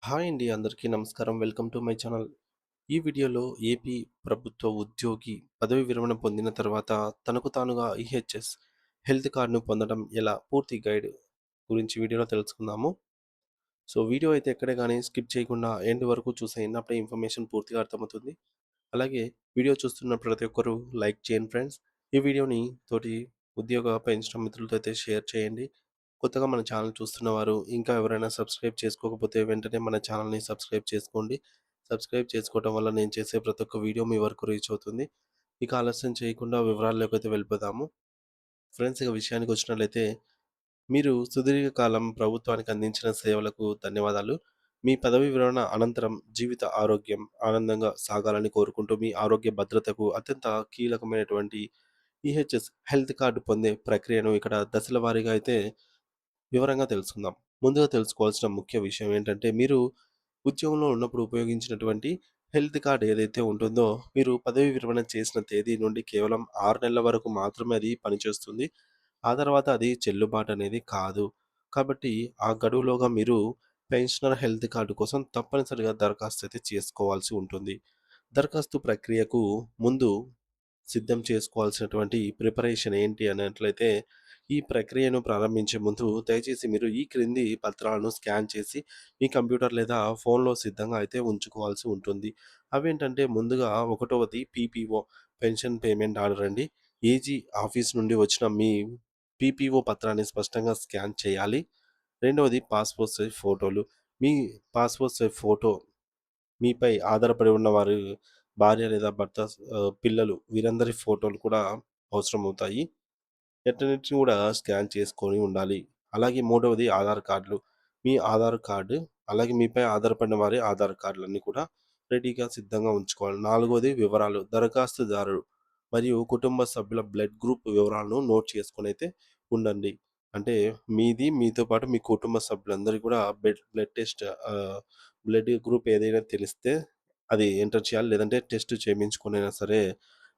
Hi అండి. అందరికీ నమస్కారం. Welcome to my channel. ఈ వీడియోలో ఏపీ ప్రభుత్వ ఉద్యోగి పదవి విరమణ పొందిన తర్వాత తనకు తానుగా ఈహెచ్ఎస్ హెల్త్ కార్డ్‌ను పొందడం ఎలా? పూర్తి గైడ్ గురించి వీడియోలో తెలుసుకుందాము. వీడియో అయితే ఎక్కడే గాని స్కిప్ చేయకుండా ఎండ్ వరకు చూసేయండి. అప్పుడే ఇన్ఫర్మేషన్ పూర్తిగా అర్థమవుతుంది. అలాగే వీడియో చూస్తున్న ప్రతి ఒక్కరూ లైక్ చేయండి ఫ్రెండ్స్. ఈ వీడియోని తోటి ఉద్యోగ పెన్షన్ మిత్రులతో అయితే షేర్ చేయండి. కొత్తగా మన ఛానల్ చూస్తున్నవారు ఇంకా ఎవరైనా సబ్స్క్రైబ్ చేసుకోకపోతే వెంటనే మన ఛానల్‌ని సబ్స్క్రైబ్ చేసుకోండి. సబ్స్క్రైబ్ చేసుకోవడం వల్ల నేను చేసే ప్రతి ఒక్క వీడియో మీ వరకు రీచ్ అవుతుంది. ఇక ఆలస్యం చేయకుండా వివరాల్లోకైతే వెళ్ళిపోదాము. ఫ్రెండ్స్ ఇక విషయానికొచ్చినట్లయితే మీరు సుదీర్ఘకాలం ప్రభుత్వానికి అందించిన సేవలకు ధన్యవాదాలు. మీ పదవీ విరమణ అనంతరం జీవిత ఆరోగ్యం ఆనందంగా సాగాలని కోరుకుంటూ మీ ఆరోగ్య భద్రతకు అత్యంత కీలకమైనటువంటి ఈహెచ్ఎస్ హెల్త్ కార్డ్ పొందే ప్రక్రియను ఇక్కడ దశల వారీగా అయితే వివరంగా తెలుసుకుందాం. ముందుగా తెలుసుకోవాల్సిన ముఖ్య విషయం ఏంటంటే మీరు ఉద్యోగంలో ఉన్నప్పుడు ఉపయోగించినటువంటి హెల్త్ కార్డ్ ఏదైతే ఉంటుందో మీరు పదవీ విరమణ చేసిన తేదీ నుండి కేవలం 6 నెలల వరకు మాత్రమే అది పనిచేస్తుంది. ఆ తర్వాత అది చెల్లుబాటు అనేది కాదు. కాబట్టి ఆ గడువులోగా మీరు పెన్షనర్ హెల్త్ కార్డ్ కోసం తప్పనిసరిగా దరఖాస్తు అయితే చేసుకోవాల్సి ఉంటుంది. దరఖాస్తు ప్రక్రియకు ముందు సిద్ధం చేసుకోవాల్సినటువంటి ప్రిపరేషన్ ఏంటి అన్నట్లయితే, ఈ ప్రక్రియను ప్రారంభించే ముందు దయచేసి మీరు ఈ క్రింది పత్రాలను స్కాన్ చేసి మీ కంప్యూటర్ లేదా ఫోన్‌లో సిద్ధంగా అయితే ఉంచుకోవాల్సి ఉంటుంది. అవేంటంటే ముందుగా ఒకటవది పీపీఓ పెన్షన్ పేమెంట్ ఆర్డర్ అండి. ఏజీ ఆఫీస్ నుండి వచ్చిన మీ పీపీఓ పత్రాన్ని స్పష్టంగా స్కాన్ చేయాలి. రెండవది పాస్‌పోర్ట్ సైజ్ ఫోటోలు. మీ పాస్‌పోర్ట్ సైజ్ ఫోటో మీపై ఆధారపడి ఉన్న వారి భార్య లేదా భర్త పిల్లలు వీరందరి ఫోటోలు కూడా అవసరమవుతాయి. వీటన్నిటిని కూడా స్కాన్ చేసుకొని ఉండాలి. అలాగే మూడవది ఆధార్ కార్డులు. మీ ఆధార్ కార్డు, అలాగే మీపై ఆధారపడిన వారి ఆధార్ కార్డులన్నీ కూడా రెడీగా సిద్ధంగా ఉంచుకోవాలి. నాలుగవది వివరాలు. దరఖాస్తుదారు మరియు కుటుంబ సభ్యుల బ్లడ్ గ్రూప్ వివరాలను నోట్ చేసుకొనైతే ఉండండి. అంటే మీది, మీతో పాటు మీ కుటుంబ సభ్యులందరికీ కూడా బ్లడ్ టెస్ట్ బ్లడ్ గ్రూప్ ఏదైనా తెలిస్తే అది ఎంటర్ చేయాలి. లేదంటే టెస్ట్ చేయించుకొనైనా సరే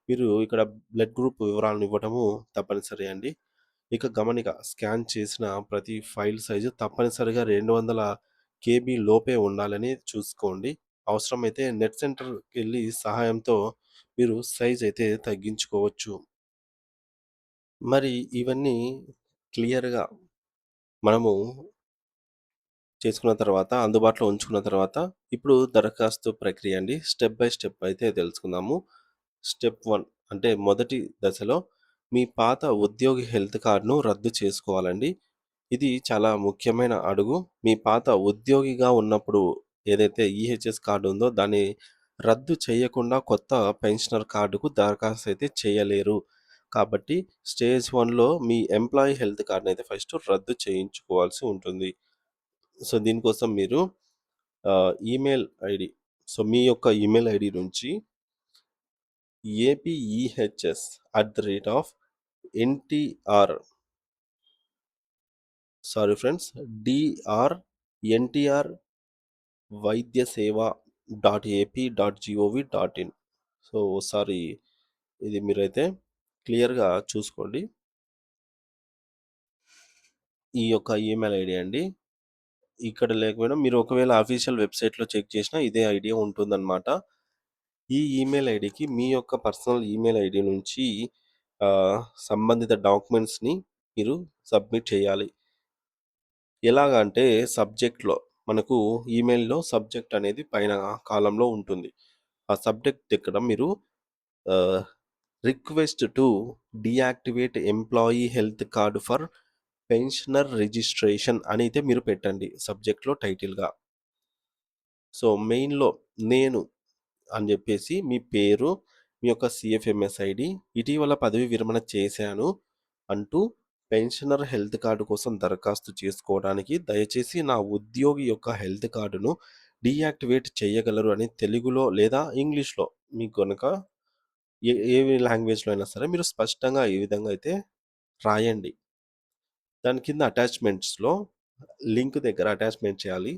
మీరు ఇక్కడ బ్లడ్ గ్రూప్ వివరాలను ఇవ్వటము తప్పనిసరి అండి. ఇక గమనిక స్కాన్ చేసిన ప్రతి ఫైల్ సైజు తప్పనిసరిగా 200 కేబీ లోపే ఉండాలని చూసుకోండి. అవసరమైతే నెట్ సెంటర్‌కెళ్ళి సహాయంతో మీరు సైజ్ అయితే తగ్గించుకోవచ్చు. మరి ఇవన్నీ క్లియర్‌గా మనము చేసుకున్న తర్వాత, అందుబాటులో ఉంచుకున్న తర్వాత, ఇప్పుడు దరఖాస్తు ప్రక్రియ అండి. స్టెప్ బై స్టెప్ అయితే తెలుసుకుందాము. స్టెప్ 1 అంటే మొదటి దశలో మీ పాత ఉద్యోగి హెల్త్ కార్డ్‌ను రద్దు చేసుకోవాలండి. ఇది చాలా ముఖ్యమైన అడుగు. మీ పాత ఉద్యోగిగా ఉన్నప్పుడు ఏదైతే ఈహెచ్ఎస్ కార్డ్ ఉందో దాన్ని రద్దు చేయకుండా కొత్త పెన్షనర్ కార్డుకు దరఖాస్తు అయితే చేయలేరు. కాబట్టి స్టేజ్ 1లో మీ ఎంప్లాయీ హెల్త్ కార్డ్‌నైతే ఫస్ట్ రద్దు చేయించుకోవాల్సి ఉంటుంది. దీనికోసం మీరు ఈమెయిల్ ఐడీ మీ యొక్క ఈమెయిల్ ఐడీ నుంచి apehs@NTR సారీ ఫ్రెండ్స్ DRNTR వైద్యసేవ.ఏపీ.జీఓవీ.ఇన్. ఒకసారి ఇది మీరైతే క్లియర్‌గా చూసుకోండి. ఈ యొక్క ఈమెయిల్ ఐడీ అండి. ఇక్కడ లేకపోయినా మీరు ఒకవేళ అఫీషియల్ వెబ్‌సైట్‌లో చెక్ చేసినా ఇదే ఐడీ ఉంటుందన్నమాట. ఈ ఈమెయిల్ ఐడీకి మీ యొక్క పర్సనల్ ఈమెయిల్ ఐడీ నుంచి ఆహ్, సంబంధిత డాక్యుమెంట్స్‌ని మీరు సబ్మిట్ చేయాలి. ఎలాగా అంటే సబ్జెక్ట్‌లో మనకు ఈమెయిల్‌లో సబ్జెక్ట్ అనేది పైన కాలమ్‌లో ఉంటుంది. ఆ సబ్జెక్ట్ దగ్గర మీరు ఆహ్, request to deactivate employee health card for pensioner registration అని అయితే మీరు పెట్టండి సబ్జెక్ట్‌లో టైటిల్‌గా. మెయిన్‌లో నేను అని జెప్పేసి మీ పేరు, మీ యొక్క సీఎఫ్ఎంఎస్ ఐడీ, ఇటీవల పదవీ విరమణ చేశాను అంటూ పెన్షనర్ హెల్త్ కార్డ్ కోసం దరఖాస్తు చేసుకోవడానికి దయచేసి నా ఉద్యోగి యొక్క హెల్త్ కార్డును డీయాక్టివేట్ చేయగలరు అని తెలుగులో లేదా ఇంగ్లీష్‌లో మీకు గనక ఏ లాంగ్వేజ్‌లో అయినా సరే మీరు స్పష్టంగా ఈ విధంగా అయితే రాయండి. దాని కింద అటాచ్‌మెంట్స్‌లో లింక్ దగ్గర అటాచ్‌మెంట్ చేయాలి.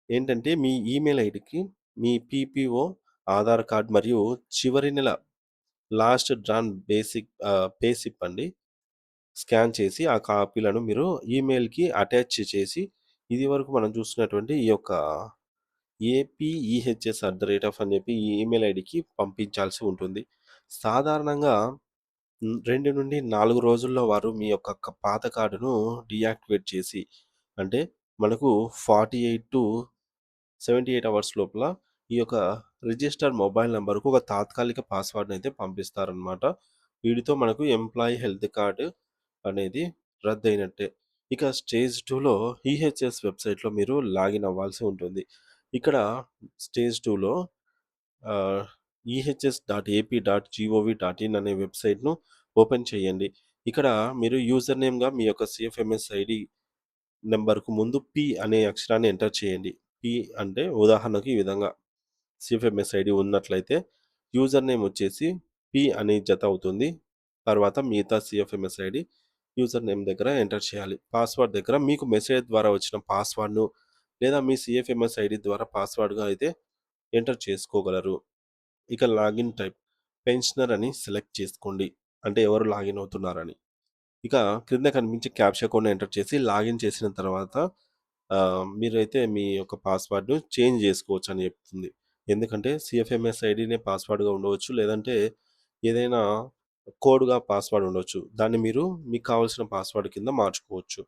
ఏంటంటే మీ ఈమెయిల్ ఐడీకి మీ పీపీఓ, ఆధార్ కార్డ్ మరియు చివరి నెల లాస్ట్ డ్రాన్ పే స్లిప్ అండి. స్కాన్ చేసి ఆ కాపీలను మీరు ఈమెయిల్‌కి అటాచ్ చేసి, ఇదివరకు మనం చూస్తున్నటువంటి ఈ యొక్క ఏపీఈహెచ్ఎస్ అని చెప్పి ఈ ఈమెయిల్ ఐడికి పంపించాల్సి ఉంటుంది. సాధారణంగా 2-4 రోజుల్లో వారు మీ యొక్క పాత కార్డును డీయాక్టివేట్ చేసి, అంటే మనకు 48-78 అవర్స్ లోపల ఈ యొక్క రిజిస్టర్డ్ మొబైల్ నంబర్‌కు ఒక తాత్కాలిక పాస్వర్డ్‌నయితే పంపిస్తారనమాట. వీటితో మనకు ఎంప్లాయీ హెల్త్ కార్డ్ అనేది రద్దయినట్టే. ఇక స్టేజ్ 2లో ఈహెచ్ఎస్ వెబ్‌సైట్‌లో మీరు లాగిన్ అవ్వాల్సి ఉంటుంది. ఇక్కడ స్టేజ్ 2లో ఆహ్, ehs.ap.gov.in అనే వెబ్‌సైట్‌ను ఓపెన్ చేయండి. ఇక్కడ మీరు యూజర్ నేమ్‌గా మీ యొక్క సీఎఫ్ఎంఎస్ ఐడీ నంబర్‌కు ముందు పి అనే అక్షరాన్ని ఎంటర్ చేయండి. పి అంటే ఉదాహరణకు ఈ విధంగా సీఎఫ్ఎంఎస్ ఐడీ ఉన్నట్లయితే యూజర్ నేమ్ వచ్చేసి పి అని జత అవుతుంది. తర్వాత మిగతా సీఎఫ్ఎంఎస్ ఐడీ యూజర్ నేమ్ దగ్గర ఎంటర్ చేయాలి. పాస్వర్డ్ దగ్గర మీకు మెసేజ్ ద్వారా వచ్చిన పాస్వర్డ్‌ను లేదా మీ సీఎఫ్ఎంఎస్ ఐడీ ద్వారా పాస్వర్డ్‌గా అయితే ఎంటర్ చేసుకోగలరు. ఇక లాగిన్ టైప్ పెన్షనర్ అని సెలెక్ట్ చేసుకోండి. అంటే ఎవరు లాగిన్ అవుతున్నారని. ఇక క్రింద కనిపించే క్యాప్చా కోడ్‌ని ఎంటర్ చేసి లాగిన్ చేసిన తర్వాత మీరైతే మీ యొక్క పాస్వర్డ్‌ను చేంజ్ చేసుకోవచ్చని చెప్తుంది. ఎందుకంటే సీఎఫ్ఎంఎస్ ఐడీనే పాస్వర్డ్‌గా ఉండవచ్చు. లేదంటే ఏదైనా కోడ్‌గా పాస్వర్డ్ ఉండొచ్చు. దాన్ని మీరు మీకు కావాల్సిన పాస్వర్డ్ కింద మార్చుకోవచ్చు.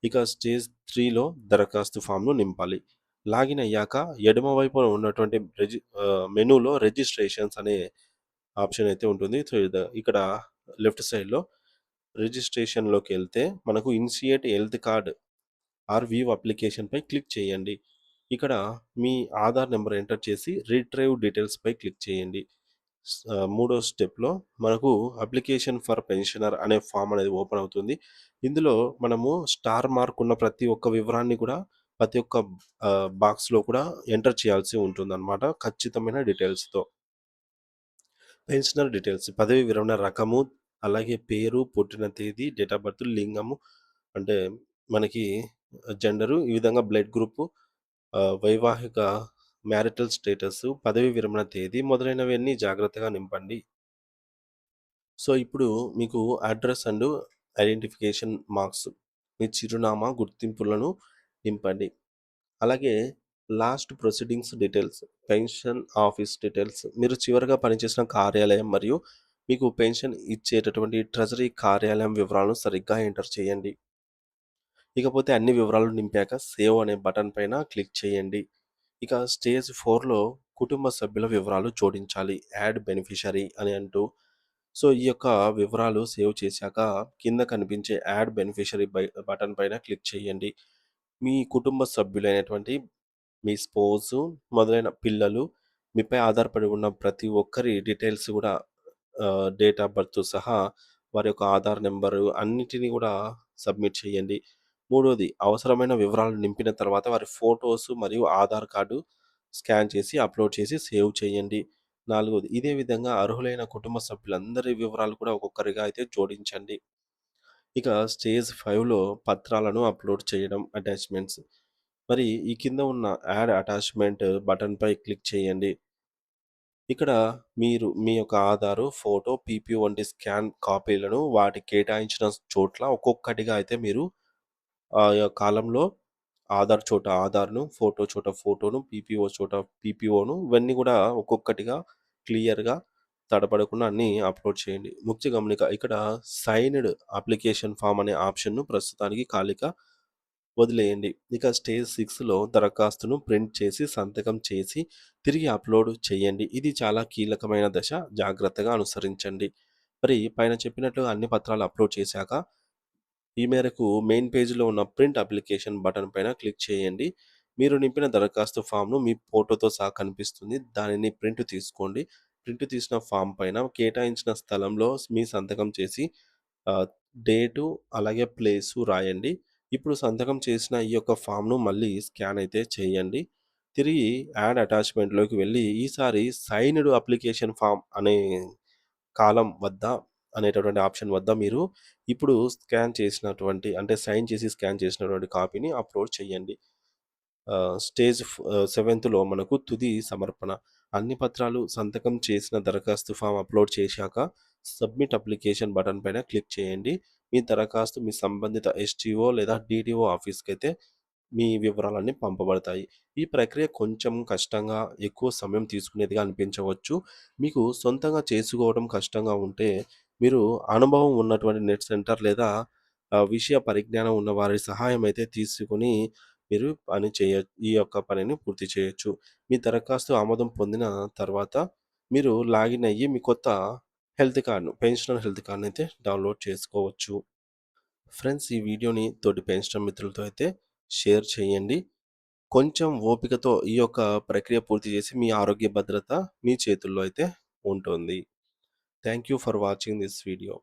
ఇక స్టేజ్ 3లో దరఖాస్తు ఫామ్‌ను నింపాలి. లాగిన్ అయ్యాక ఎడమ వైపున ఉన్నటువంటి మెనూలో రిజిస్ట్రేషన్స్ అనే ఆప్షన్ అయితే ఉంటుంది. సో, ఇక్కడ లెఫ్ట్ సైడ్‌లో రిజిస్ట్రేషన్‌లోకెళ్తే మనకు initiate health card or view అప్లికేషన్‌పై క్లిక్ చేయండి. ఇక్కడ మీ ఆధార్ నంబర్ ఎంటర్ చేసి రిట్రైవ్ డీటెయిల్స్‌పై క్లిక్ చేయండి. మూడో స్టెప్‌లో మనకు అప్లికేషన్ ఫర్ పెన్షనర్ అనే ఫామ్ అనేది ఓపెన్ అవుతుంది. ఇందులో మనము స్టార్ మార్క్ ఉన్న ప్రతి ఒక్క వివరాన్ని కూడా ప్రతి ఒక్క బాక్స్‌లో కూడా ఎంటర్ చేయాల్సి ఉంటుందన్నమాట. ఖచ్చితమైన డీటెయిల్స్‌తో. పెన్షనర్ డీటెయిల్స్ పదవీ విరమణ రకము, అలాగే పేరు, పుట్టిన తేదీ, డేట్ ఆఫ్ బర్త్, లింగము అంటే మనకి జెండరు, ఈ విధంగా బ్లడ్ గ్రూపు, వైవాహిక మ్యారిటల్ స్టేటసు, పదవీ విరమణ తేదీ మొదలైనవన్నీ జాగ్రత్తగా నింపండి. సో, ఇప్పుడు మీకు అడ్రెస్ అండ్ ఐడెంటిఫికేషన్ మార్క్స్, మీ చిరునామా, గుర్తింపులను నింపండి. అలాగే last proceedings details, pension office details, మీరు చివరగా పనిచేసిన కార్యాలయం మరియు మీకు పెన్షన్ ఇచ్చేటటువంటి ట్రెజరీ కార్యాలయం వివరాలను సరిగ్గా ఎంటర్ చేయండి. ఇకపోతే అన్ని వివరాలు నింపాక సేవ్ అనే బటన్ పైన క్లిక్ చేయండి. ఇక స్టేజ్ 4లో కుటుంబ సభ్యుల వివరాలు జోడించాలి. యాడ్ బెనిఫిషరీ అని అంటూ సో, ఈ యొక్క వివరాలు సేవ్ చేశాక కింద కనిపించే యాడ్ బెనిఫిషరీ బటన్ పైన క్లిక్ చేయండి. మీ కుటుంబ సభ్యులైనటువంటి మీ స్పౌసు, మొదలైన పిల్లలు, మీపై ఆధారపడి ఉన్న ప్రతి ఒక్కరి డీటెయిల్స్ గూడా డేట్ ఆఫ్ బర్త్‌తో సహా వారి యొక్క ఆధార్ నంబరు అన్నిటిని గూడా సబ్మిట్ చేయండి. మూడోది అవసరమైన వివరాలు నింపిన తర్వాత వారి ఫోటోసు మరియు ఆధార్ కార్డు స్కాన్ చేసి అప్‌లోడ్ చేసి సేవ్ చేయండి. నాలుగోది ఇదే విధంగా అర్హులైన కుటుంబ సభ్యులందరి వివరాలు కూడా ఒక్కొక్కరిగా అయితే జోడించండి. ఇక స్టేజ్ 5లో పత్రాలను అప్‌లోడ్ చేయడం అటాచ్‌మెంట్స్. మరి ఈ కింద ఉన్న యాడ్ అటాచ్‌మెంట్ బటన్‌పై క్లిక్ చేయండి. ఇక్కడ మీరు మీ యొక్క ఆధారు, ఫోటో, పీపీఓ వంటి స్కాన్ కాపీలను వాటి కేటాయించిన చోట్ల ఒక్కొక్కటిగా అయితే మీరు ఆయా కాలంలో ఆధార్ చోట ఆధార్‌ను, ఫోటో చోట ఫోటోను, పీపీఓ చోట పీపీఓను ఇవన్నీ గూడా ఒక్కొక్కటిగా క్లియర్‌గా తడబడకుండా అన్నీ అప్‌లోడ్ చేయండి. ముఖ్య గమనిక ఇక్కడ సైన్డ్ అప్లికేషన్ ఫార్మ్ అనే ఆప్షన్‌ను ప్రస్తుతానికి ఖాళీగా వదిలేయండి. ఇక స్టేజ్ 6లో దరఖాస్తును ప్రింట్ చేసి, సంతకం చేసి, తిరిగి అప్‌లోడ్ చేయండి. ఇది చాలా కీలకమైన దశ. జాగ్రత్తగా అనుసరించండి. మరి పైన చెప్పినట్లుగా అన్ని పత్రాలు అప్‌లోడ్ చేశాక, ఈ మేరకు మెయిన్ పేజ్‌లో ఉన్న ప్రింట్ అప్లికేషన్ బటన్ పైన క్లిక్ చేయండి. మీరు నింపిన దరఖాస్తు ఫామ్‌ను మీ ఫోటోతో సహా కనిపిస్తుంది. దానిని ప్రింట్ తీసుకోండి. ప్రింట్ తీసిన ఫామ్ పైన కేటాయించిన స్థలంలో మీ సంతకం చేసి ఆహ్, డేటు అలాగే ప్లేసు రాయండి. ఇప్పుడు సంతకం చేసిన ఈ యొక్క ఫామ్‌ను మళ్ళీ స్కాన్ అయితే చేయండి. తిరిగి యాడ్ అటాచ్‌మెంట్‌లోకి వెళ్ళి ఈసారి సైన్డ్ అప్లికేషన్ ఫార్మ్ అనే కాలం వద్ద అనేటటువంటి ఆప్షన్ వద్ద మీరు ఇప్పుడు స్కాన్ చేసినటువంటి అంటే సైన్ చేసి స్కాన్ చేసినటువంటి కాపీని అప్‌లోడ్ చేయండి. స్టేజ్ 7లో మనకు తుది సమర్పణ. అన్ని పత్రాలు సంతకం చేసిన దరఖాస్తు ఫామ్ అప్‌లోడ్ చేశాక సబ్మిట్ అప్లికేషన్ బటన్ పైన క్లిక్ చేయండి. మీ దరఖాస్తు మీ సంబంధిత ఎస్‌టిఓ లేదా డీడీఓ ఆఫీస్‌కైతే మీ వివరాలన్నీ పంపబడతాయి. ఈ ప్రక్రియ కొంచెం కష్టంగా, ఎక్కువ సమయం తీసుకునేదిగా అనిపించవచ్చు. మీకు సొంతంగా చేసుకోవడం కష్టంగా ఉంటే, మీరు అనుభవం ఉన్నటువంటి నెట్ సెంటర్ లేదా విషయ పరిజ్ఞానం ఉన్న వారి సహాయం అయితే తీసుకొని మీరు ఈ యొక్క పనిని పూర్తి చేయొచ్చు. మీ దరఖాస్తు ఆమోదం పొందిన తర్వాత మీరు లాగిన్ అయ్యి మీ కొత్త పెన్షనర్ హెల్త్ కార్డ్‌నయితే డౌన్‌లోడ్ చేసుకోవచ్చు. ఫ్రెండ్స్, ఈ వీడియోని తోటి పెన్షనర్ మిత్రులతో అయితే షేర్ చేయండి. కొంచెం ఓపికతో ఈ యొక్క ప్రక్రియ పూర్తి చేసి మీ ఆరోగ్య భద్రత మీ చేతుల్లో అయితే ఉంటుంది. Thank you for watching this video.